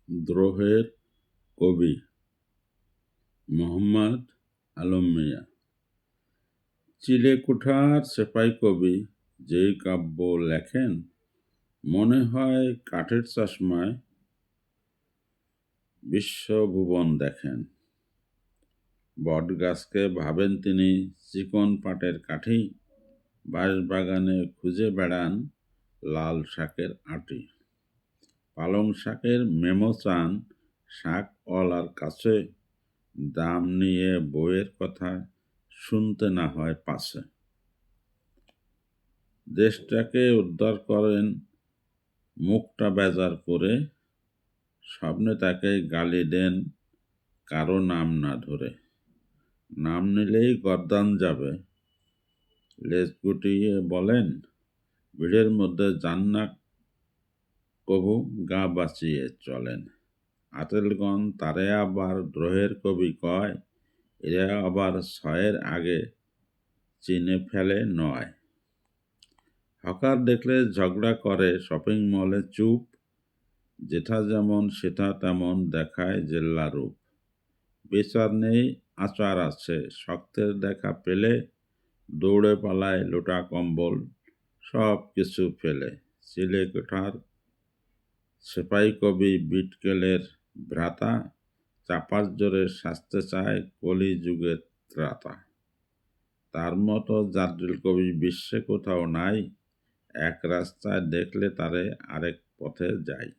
দ্রোহের কবি মোহাম্মদ আলম মিয়া। চিলেকোঠার সেপাই কবি যেই কাব্য লেখেন, মনে হয় কাঠের চশমায় বিশ্বভুবন দেখেন। বটগাছকে ভাবেন তিনি চিকন পাটের কাঠি, বাঁশবাগানে খুঁজে বেড়ান লাল শাকের আঁটি। পালং শাকের মেমো চান শাকওয়ালার কাছে, দাম নিয়ে বইয়ের কথা শুনতে না হয় পাছে। দেশটাকে উদ্ধার করেন মুখটা বেজার করে, স্বপ্নে তাকে গালি দেন কারো নাম না ধরে। নাম নিলেই গর্দান যাবে, লেজ গুটিয়ে বলেন ভিড়ের মধ্যে যান না কভু, গা বাঁচিয়ে চলেন। আতেলগণ তারে আবার দ্রোহের কবি কয়, এরা আবার ছয়ের আগে চিনে ফেলে নয়। হকার দেখলে ঝগড়া করে শপিং মলে চুপ, যেথা যেমন সেথা তেমন দেখায় জেল্লা রূপ। বিচার নেই আচার আছে, শক্তের দেখা পেলে দৌড়ে পালায় লোটা কম্বল সব কিছু ফেলে। চিলেকোঠার সেপাই কবি বিটকেলের ভ্রাতা, চাপার জোরে শাস্তে চায় কলিযুগের ত্রাতা। তার মতো জাদ্রিল কবি বিশ্বে কোথাও নাই, এক রাস্তায় দেখলে তারে আরেক পথে যায়।